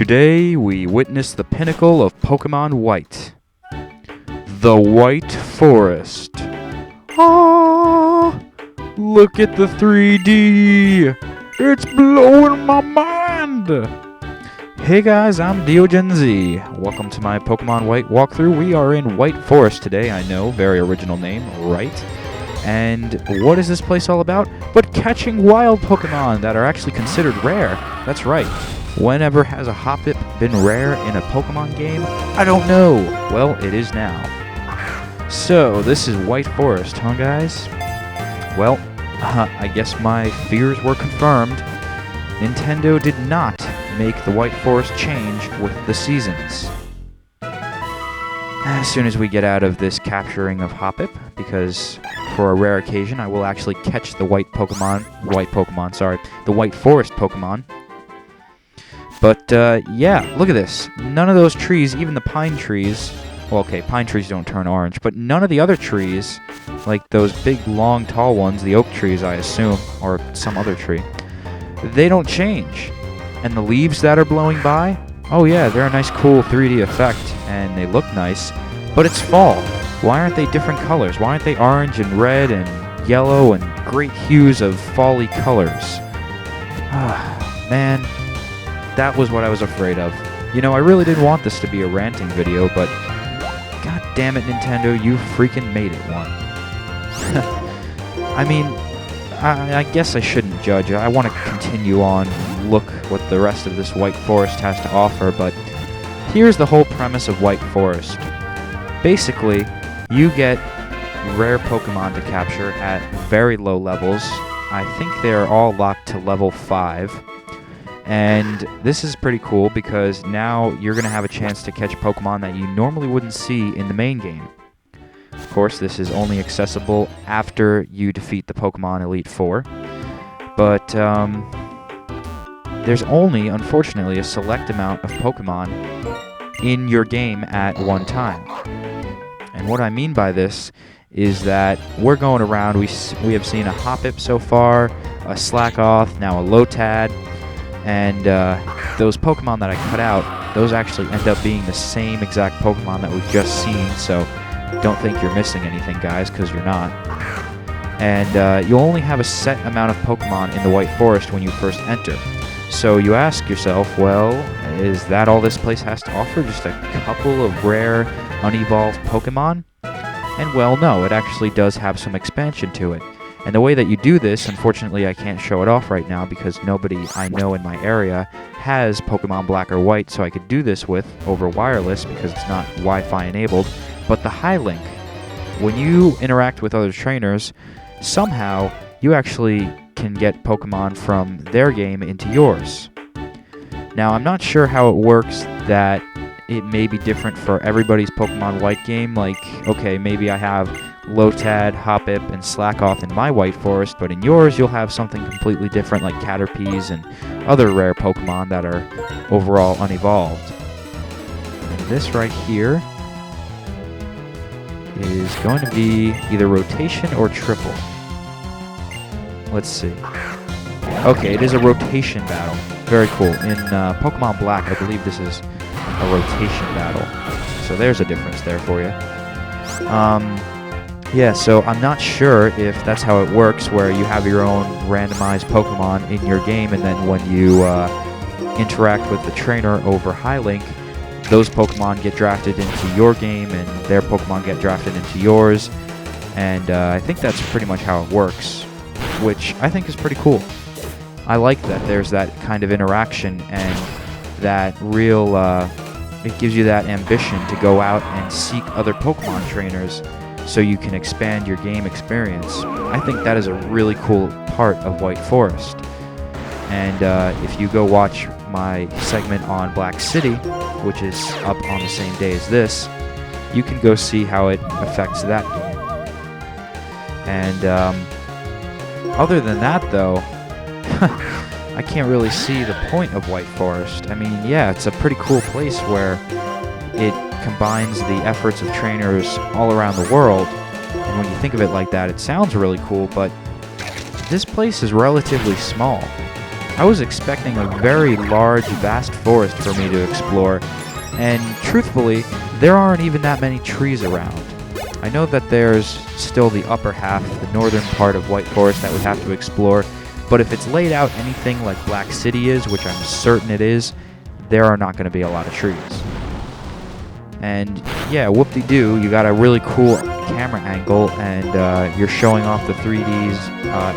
Today we witness the pinnacle of Pokemon White. The White Forest. Ah! Look at the 3D! It's blowing my mind! Hey guys, I'm DeoGenZ. Welcome to my Pokemon White walkthrough. We are in White Forest today, I know, very original name, right? And what is this place all about? But catching wild Pokemon that are actually considered rare. That's right. Whenever has a Hoppip been rare in a Pokemon game? I don't know. Well, it is now. So, this is White Forest, huh guys? Well, I guess my fears were confirmed. Nintendo did not make the White Forest change with the seasons. As soon as we get out of this capturing of Hoppip, because for a rare occasion I will actually catch the the White Forest Pokemon. But, yeah, look at this. None of those trees, even the pine trees, well, okay, pine trees don't turn orange, but none of the other trees, like those big, long, tall ones, the oak trees, I assume, or some other tree, they don't change. And the leaves that are blowing by, oh yeah, they're a nice, cool 3D effect, and they look nice, but it's fall. Why aren't they different colors? Why aren't they orange and red and yellow and great hues of fall-y colors? Ah, man. That was what I was afraid of. You know, I really didn't want this to be a ranting video, but god damn it, Nintendo, you freaking made it one. I mean, I guess I shouldn't judge. I want to continue on and look what the rest of this White Forest has to offer, but here's the whole premise of White Forest. Basically, you get rare Pokemon to capture at very low levels. I think they're all locked to level 5. And this is pretty cool because now you're going to have a chance to catch Pokemon that you normally wouldn't see in the main game. Of course, this is only accessible after you defeat the Pokemon Elite Four. But there's only, unfortunately, a select amount of Pokemon in your game at one time. And what I mean by this is that we're going around, we have seen a Hoppip so far, a Slackoth, now a Lotad. And those Pokemon that I cut out, those actually end up being the same exact Pokemon that we've just seen, so don't think you're missing anything, guys, because you're not. And you'll only have a set amount of Pokemon in the White Forest when you first enter. So you ask yourself, well, is that all this place has to offer? Just a couple of rare, unevolved Pokemon? And well, no, it actually does have some expansion to it. And the way that you do this, unfortunately I can't show it off right now because nobody I know in my area has Pokemon Black or White, so I could do this with over wireless because it's not Wi-Fi enabled. But the High Link, when you interact with other trainers, somehow you actually can get Pokemon from their game into yours. Now I'm not sure how it works that it may be different for everybody's Pokemon White game, like, okay, maybe I have Lotad, Hoppip, and Slackoth in my White Forest, but in yours you'll have something completely different like Caterpies and other rare Pokemon that are overall unevolved. And this right here is going to be either rotation or triple. Let's see. Okay, it is a rotation battle. Very cool. In Pokemon Black, I believe this is a rotation battle. So there's a difference there for you. Yeah, so I'm not sure if that's how it works, where you have your own randomized Pokemon in your game, and then when you interact with the trainer over High Link, those Pokemon get drafted into your game, and their Pokemon get drafted into yours, and I think that's pretty much how it works, which I think is pretty cool. I like that there's that kind of interaction, and that real, it gives you that ambition to go out and seek other Pokemon trainers so you can expand your game experience. I think that is a really cool part of White Forest. And if you go watch my segment on Black City, which is up on the same day as this, you can go see how it affects that game. And other than that, though, I can't really see the point of White Forest. I mean, yeah, it's a pretty cool place where it combines the efforts of trainers all around the world, and when you think of it like that, it sounds really cool, but this place is relatively small. I I was expecting a very large, vast forest for me to explore, and truthfully, there aren't even that many trees around. I know that there's still the upper half, the northern part of White Forest that we have to explore, but if it's laid out anything like Black City is, which I'm certain it is, there are not going to be a lot of trees. And yeah, whoop-de-doo, you got a really cool camera angle, and you're showing off the 3D's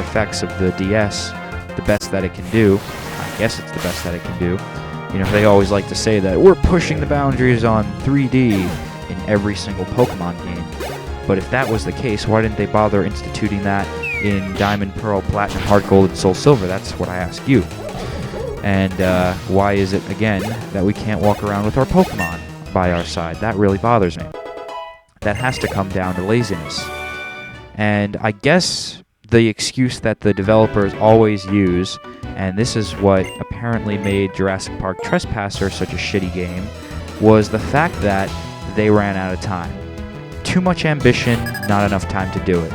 effects of the DS, the best that it can do. I guess it's the best that it can do. You know, they always like to say that we're pushing the boundaries on 3D in every single Pokemon game. But if that was the case, why didn't they bother instituting that in Diamond, Pearl, Platinum, Heart Gold, and Soul Silver? That's what I ask you. And why is it, again, that we can't walk around with our Pokemon by our side? That really bothers me. That has to come down to laziness. And I guess the excuse that the developers always use, and this is what apparently made Jurassic Park Trespasser such a shitty game, was the fact that they ran out of time. Too much ambition, not enough time to do it.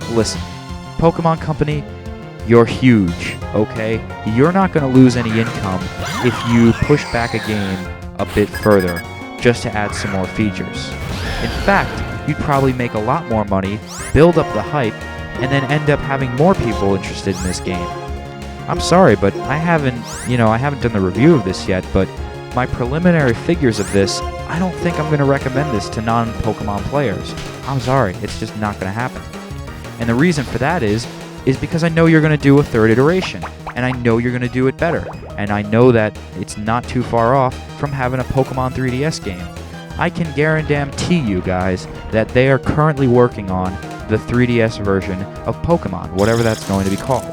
Listen, Pokemon Company, you're huge, okay? You're not going to lose any income if you push back a game a bit further just to add some more features. In fact, you'd probably make a lot more money, build up the hype, and then end up having more people interested in this game. I'm sorry, but I haven't done the review of this yet, but my preliminary figures of this, I don't think I'm going to recommend this to non-Pokemon players. I'm sorry, it's just not going to happen. And the reason for that is because I know you're going to do a third iteration, and I know you're going to do it better, and I know that it's not too far off from having a Pokemon 3DS game. I can guarantee you guys that they are currently working on the 3DS version of Pokemon, whatever that's going to be called.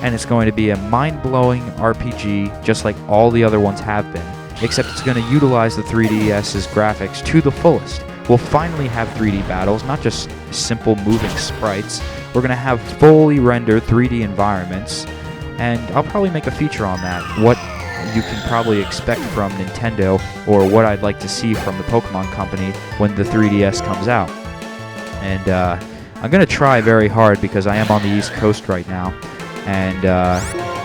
And it's going to be a mind-blowing RPG, just like all the other ones have been, except it's going to utilize the 3DS's graphics to the fullest. We'll finally have 3D battles, not just simple moving sprites. We're going to have fully rendered 3D environments, and I'll probably make a feature on that, what you can probably expect from Nintendo, or what I'd like to see from the Pokemon Company when the 3DS comes out. And I'm going to try very hard because I am on the East Coast right now, and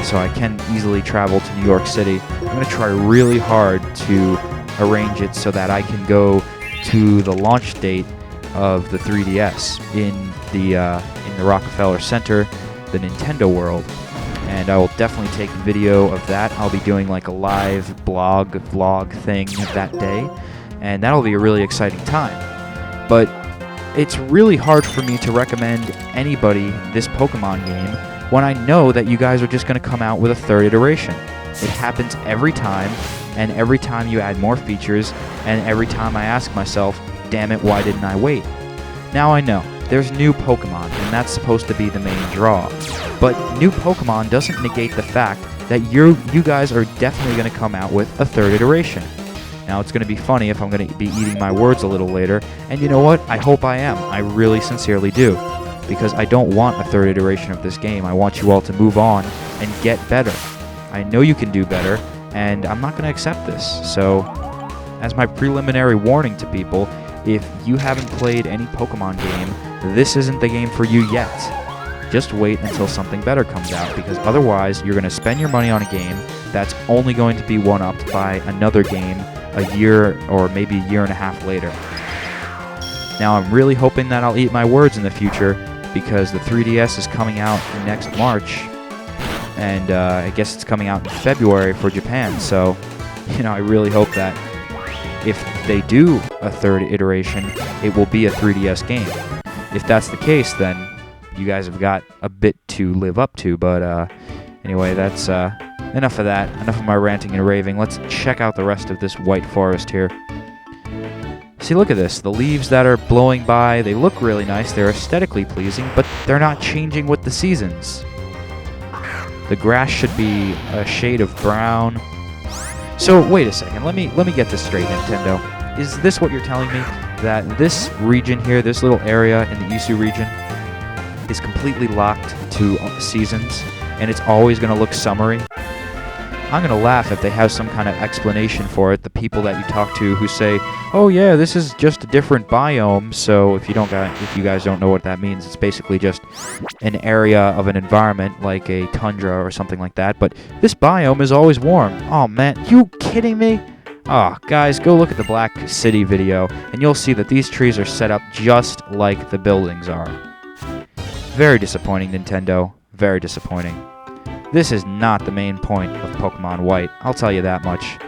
so I can easily travel to New York City. I'm going to try really hard to arrange it so that I can go to the launch date of the 3DS in the Rockefeller Center, the Nintendo World, and I will definitely take video of that. I'll be doing like a live vlog thing that day, and that'll be a really exciting time. But it's really hard for me to recommend anybody this Pokemon game when I know that you guys are just going to come out with a third iteration. It happens every time, and every time you add more features, and every time I ask myself, damn it, why didn't I wait? Now I know, there's new Pokemon, and that's supposed to be the main draw. But new Pokemon doesn't negate the fact that you guys are definitely going to come out with a third iteration. Now, it's going to be funny if I'm going to be eating my words a little later, and you know what? I hope I am. I really sincerely do. Because I don't want a third iteration of this game. I want you all to move on and get better. I know you can do better, and I'm not going to accept this. So, as my preliminary warning to people, if you haven't played any Pokemon game, this isn't the game for you yet. Just wait until something better comes out, because otherwise you're going to spend your money on a game that's only going to be one-upped by another game a year or maybe a year and a half later. Now, I'm really hoping that I'll eat my words in the future, because the 3DS is coming out next March, and I guess it's coming out in February for Japan, so, I really hope that if they do a third iteration, it will be a 3DS game. If that's the case, then you guys have got a bit to live up to, but anyway, that's enough of that, enough of my ranting and raving. Let's check out the rest of this White Forest here. See, look at this. The leaves that are blowing by, they look really nice. They're aesthetically pleasing, but they're not changing with the seasons. The grass should be a shade of brown. So, wait a second. Let me get this straight, Nintendo. Is this what you're telling me? That this region here, this little area in the Isu region, is completely locked to seasons, and it's always going to look summery? I'm gonna laugh if they have some kind of explanation for it. The people that you talk to who say, "Oh yeah, this is just a different biome." So if you guys don't know what that means, it's basically just an area of an environment like a tundra or something like that. But this biome is always warm. Oh man, you kidding me? Oh, guys, go look at the Black City video, and you'll see that these trees are set up just like the buildings are. Very disappointing, Nintendo. Very disappointing. This is not the main point of Pokemon White, I'll tell you that much.